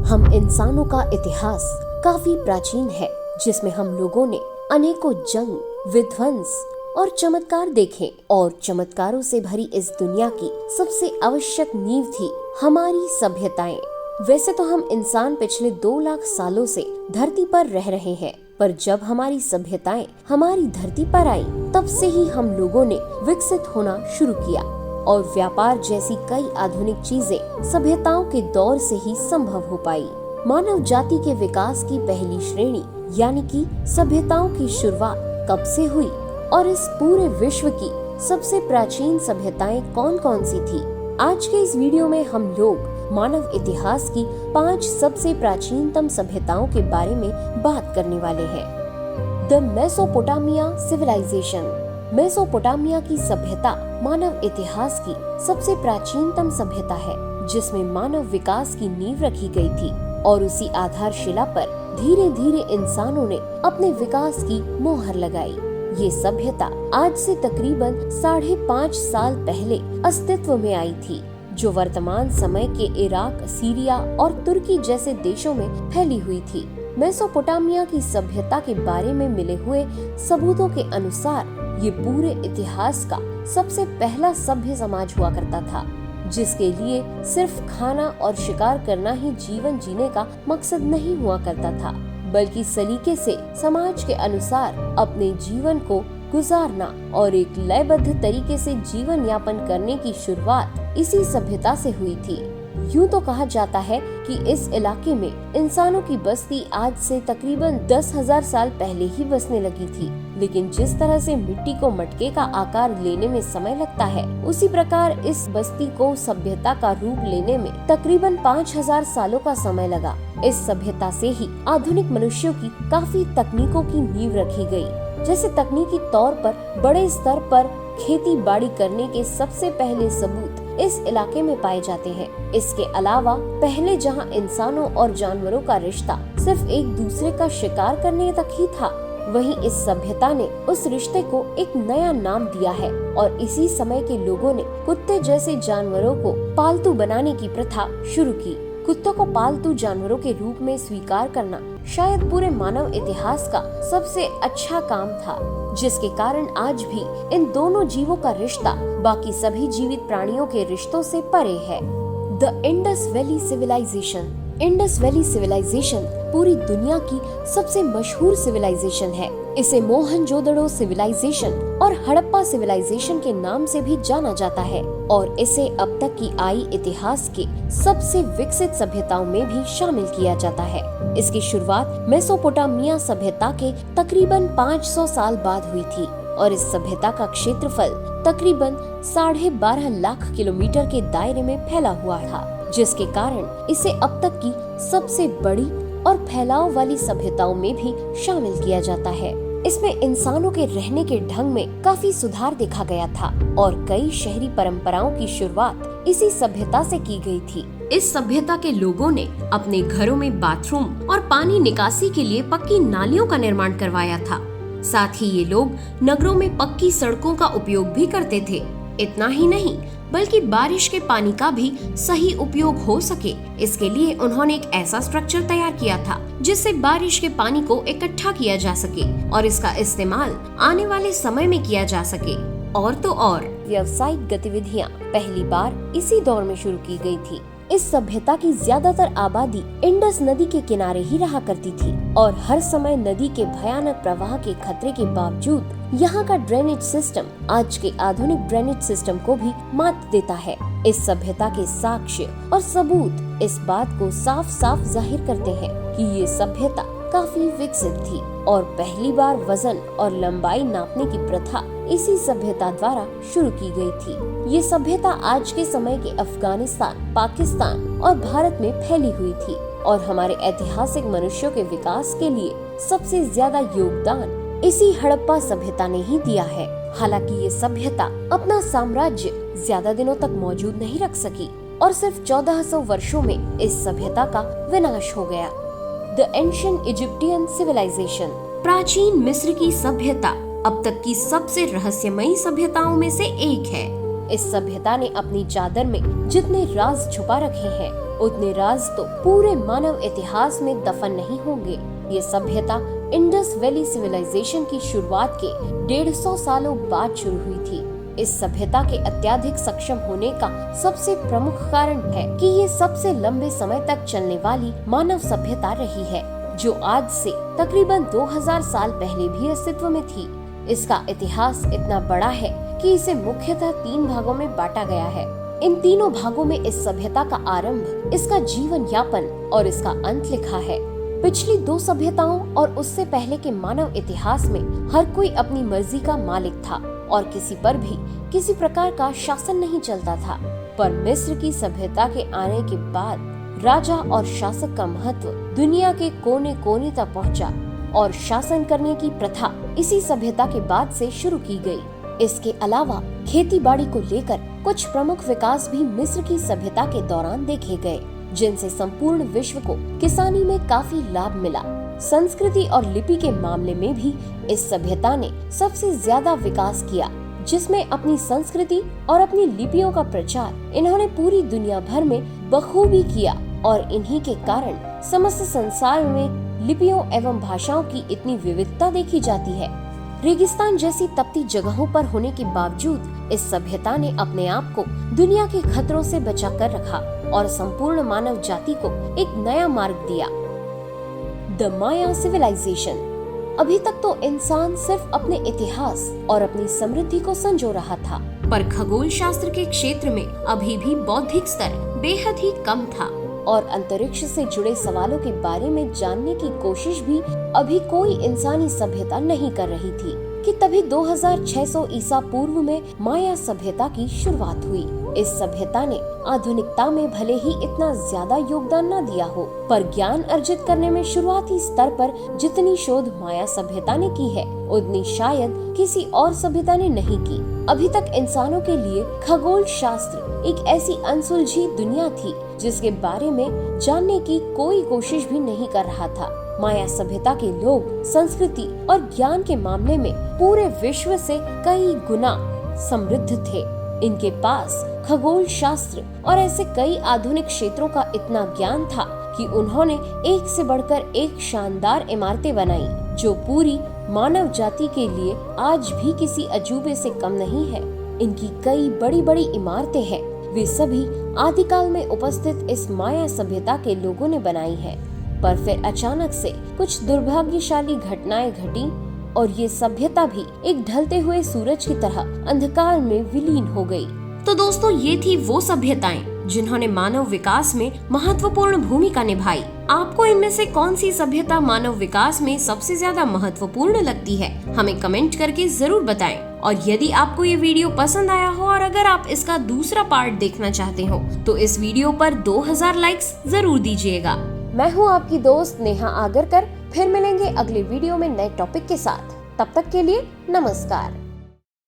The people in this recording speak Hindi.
हम इंसानों का इतिहास काफी प्राचीन है, जिसमें हम लोगों ने अनेकों जंग, विध्वंस और चमत्कार देखे। और चमत्कारों से भरी इस दुनिया की सबसे आवश्यक नींव थी हमारी सभ्यताएं। वैसे तो हम इंसान पिछले 2 लाख सालों से धरती पर रह रहे हैं, पर जब हमारी सभ्यताएं हमारी धरती पर आई, तब से ही हम लोगों ने विकसित होना शुरू किया। और व्यापार जैसी कई आधुनिक चीजें सभ्यताओं के दौर से ही संभव हो पाई। मानव जाति के विकास की पहली श्रेणी यानी कि सभ्यताओं की शुरुआत कब से हुई और इस पूरे विश्व की सबसे प्राचीन सभ्यताएं कौन कौन सी थी? आज के इस वीडियो में हम लोग मानव इतिहास की 5 सबसे प्राचीनतम सभ्यताओं के बारे में बात करने वाले हैं। The Mesopotamia civilisation. मेसोपोटामिया की सभ्यता मानव इतिहास की सबसे प्राचीनतम सभ्यता है, जिसमें मानव विकास की नींव रखी गई थी और उसी आधारशिला पर धीरे धीरे इंसानों ने अपने विकास की मोहर लगाई। ये सभ्यता आज से तकरीबन 5.5 साल पहले अस्तित्व में आई थी, जो वर्तमान समय के इराक, सीरिया और तुर्की जैसे देशों में फैली हुई थी। मेसोपोटामिया की सभ्यता के बारे में मिले हुए सबूतों के अनुसार ये पूरे इतिहास का सबसे पहला सभ्य समाज हुआ करता था, जिसके लिए सिर्फ खाना और शिकार करना ही जीवन जीने का मकसद नहीं हुआ करता था, बल्कि सलीके से समाज के अनुसार अपने जीवन को गुजारना और एक लयबद्ध तरीके से जीवन यापन करने की शुरुआत इसी सभ्यता से हुई थी। यूँ तो कहा जाता है कि इस इलाके में इंसानों की बस्ती आज से तकरीबन 10,000 साल पहले ही बसने लगी थी, लेकिन जिस तरह से मिट्टी को मटके का आकार लेने में समय लगता है, उसी प्रकार इस बस्ती को सभ्यता का रूप लेने में तकरीबन 5,000 सालों का समय लगा। इस सभ्यता से ही आधुनिक मनुष्यों की काफी तकनीकों की नींव रखी गई। जैसे तकनीकी तौर पर बड़े स्तर पर खेती बाड़ी करने के सबसे पहले सबूत इस इलाके में पाए जाते हैं। इसके अलावा पहले जहां इंसानों और जानवरों का रिश्ता सिर्फ एक दूसरे का शिकार करने तक ही था, वहीं इस सभ्यता ने उस रिश्ते को एक नया नाम दिया है और इसी समय के लोगों ने कुत्ते जैसे जानवरों को पालतू बनाने की प्रथा शुरू की। कुत्तों को पालतू जानवरों के रूप में स्वीकार करना शायद पूरे मानव इतिहास का सबसे अच्छा काम था, जिसके कारण आज भी इन दोनों जीवों का रिश्ता बाकी सभी जीवित प्राणियों के रिश्तों से परे है। The Indus Valley Civilisation. Indus Valley Civilisation पूरी दुनिया की सबसे मशहूर सिविलाइजेशन है। इसे मोहनजोदड़ो सिविलाइजेशन और हड़प्पा सिविलाइजेशन के नाम से भी जाना जाता है और इसे अब तक की आई इतिहास के सबसे विकसित सभ्यताओं में भी शामिल किया जाता है। इसकी शुरुआत मेसोपोटामिया सभ्यता के तकरीबन 500 साल बाद हुई थी और इस सभ्यता का क्षेत्रफल तकरीबन 12.5 लाख किलोमीटर के दायरे में फैला हुआ था, जिसके कारण इसे अब तक की सबसे बड़ी और फैलाव वाली सभ्यताओं में भी शामिल किया जाता है। इसमें इंसानों के रहने के ढंग में काफी सुधार देखा गया था और कई शहरी परंपराओं की शुरुआत इसी सभ्यता से की गई थी। इस सभ्यता के लोगों ने अपने घरों में बाथरूम और पानी निकासी के लिए पक्की नालियों का निर्माण करवाया था। साथ ही ये लोग नगरों में पक्की सड़कों का उपयोग भी करते थे। इतना ही नहीं, बल्कि बारिश के पानी का भी सही उपयोग हो सके, इसके लिए उन्होंने एक ऐसा स्ट्रक्चर तैयार किया था जिससे बारिश के पानी को इकट्ठा किया जा सके और इसका इस्तेमाल आने वाले समय में किया जा सके। और तो और व्यावसायिक गतिविधियां पहली बार इसी दौर में शुरू की गई थी। इस सभ्यता की ज्यादातर आबादी इंडस नदी के किनारे ही रहा करती थी और हर समय नदी के भयानक प्रवाह के खतरे के बावजूद यहाँ का ड्रेनेज सिस्टम आज के आधुनिक ड्रेनेज सिस्टम को भी मात देता है। इस सभ्यता के साक्ष्य और सबूत इस बात को साफ साफ जाहिर करते हैं कि ये सभ्यता काफी विकसित थी और पहली बार वजन और लंबाई नापने की प्रथा इसी सभ्यता द्वारा शुरू की गई थी। ये सभ्यता आज के समय के अफगानिस्तान, पाकिस्तान और भारत में फैली हुई थी और हमारे ऐतिहासिक मनुष्यों के विकास के लिए सबसे ज्यादा योगदान इसी हड़प्पा सभ्यता ने ही दिया है। हालांकि ये सभ्यता अपना साम्राज्य ज्यादा दिनों तक मौजूद नहीं रख सकी और सिर्फ 1400 वर्षों में इस सभ्यता का विनाश हो गया। The ancient Egyptian civilisation. प्राचीन मिस्र की सभ्यता अब तक की सबसे रहस्यमयी सभ्यताओं में से एक है। इस सभ्यता ने अपनी चादर में जितने राज छुपा रखे हैं, उतने राज तो पूरे मानव इतिहास में दफन नहीं होंगे। ये सभ्यता इंडस वैली सिविलाइजेशन की शुरुआत के 150 सालों बाद शुरू हुई थी। इस सभ्यता के अत्यधिक सक्षम होने का सबसे प्रमुख कारण है कि ये सबसे लंबे समय तक चलने वाली मानव सभ्यता रही है, जो आज से तकरीबन 2000 साल पहले भी अस्तित्व में थी। इसका इतिहास इतना बड़ा है कि इसे मुख्यतः 3 भागों में बांटा गया है। इन तीनों भागों में इस सभ्यता का आरंभ, इसका जीवन यापन और इसका अंत लिखा है। पिछली 2 सभ्यताओं और उससे पहले के मानव इतिहास में हर कोई अपनी मर्जी का मालिक था और किसी पर भी किसी प्रकार का शासन नहीं चलता था। पर मिस्र की सभ्यता के आने के बाद राजा और शासक का महत्व दुनिया के कोने कोने तक पहुंचा और शासन करने की प्रथा इसी सभ्यता के बाद से शुरू की गई। इसके अलावा खेती बाड़ी को लेकर कुछ प्रमुख विकास भी मिस्र की सभ्यता के दौरान देखे गए, जिनसे संपूर्ण विश्व को किसानी में काफी लाभ मिला। संस्कृति और लिपि के मामले में भी इस सभ्यता ने सबसे ज्यादा विकास किया, जिसमें अपनी संस्कृति और अपनी लिपियों का प्रचार इन्होंने पूरी दुनिया भर में बखूबी किया और इन्हीं के कारण समस्त संसार में लिपियों एवं भाषाओं की इतनी विविधता देखी जाती है। रेगिस्तान जैसी तपती जगहों पर होने के बावजूद इस सभ्यता ने अपने आप को दुनिया के खतरों से बचा कर रखा और संपूर्ण मानव जाति को एक नया मार्ग दिया। The Maya civilisation. अभी तक तो इंसान सिर्फ अपने इतिहास और अपनी समृद्धि को संजो रहा था, पर खगोल शास्त्र के क्षेत्र में अभी भी बौद्धिक स्तर बेहद ही कम था और अंतरिक्ष से जुड़े सवालों के बारे में जानने की कोशिश भी अभी कोई इंसानी सभ्यता नहीं कर रही थी कि तभी 2600 ईसा पूर्व में माया सभ्यता की शुरुआत हुई। इस सभ्यता ने आधुनिकता में भले ही इतना ज्यादा योगदान न दिया हो, पर ज्ञान अर्जित करने में शुरुआती स्तर पर जितनी शोध माया सभ्यता ने की है, उतनी शायद किसी और सभ्यता ने नहीं की। अभी तक इंसानों के लिए खगोल शास्त्र एक ऐसी अनसुलझी दुनिया थी जिसके बारे में जानने की कोई कोशिश भी नहीं कर रहा था। माया सभ्यता के लोग संस्कृति और ज्ञान के मामले में पूरे विश्व से कई गुना समृद्ध थे। इनके पास खगोल शास्त्र और ऐसे कई आधुनिक क्षेत्रों का इतना ज्ञान था कि उन्होंने एक से बढ़कर एक शानदार इमारतें बनाई, जो पूरी मानव जाति के लिए आज भी किसी अजूबे से कम नहीं है। इनकी कई बड़ी बड़ी इमारतें हैं, वे सभी आदिकाल में उपस्थित इस माया सभ्यता के लोगों ने बनाई है। पर फिर अचानक से कुछ दुर्भाग्यशाली घटनाएं घटी और ये सभ्यता भी एक ढलते हुए सूरज की तरह अंधकार में विलीन हो गई। तो दोस्तों, ये थी वो सभ्यताएं जिन्होंने मानव विकास में महत्वपूर्ण भूमिका निभाई। आपको इनमें से कौन सी सभ्यता मानव विकास में सबसे ज्यादा महत्वपूर्ण लगती है, हमें कमेंट करके जरूर बताएं। और यदि आपको ये वीडियो पसंद आया हो और अगर आप इसका दूसरा पार्ट देखना चाहते हो तो इस वीडियो पर 2000 लाइक्स जरूर दीजिएगा। मैं हूँ आपकी दोस्त नेहा आगरकर। फिर मिलेंगे अगले वीडियो में नए टॉपिक के साथ। तब तक के लिए नमस्कार।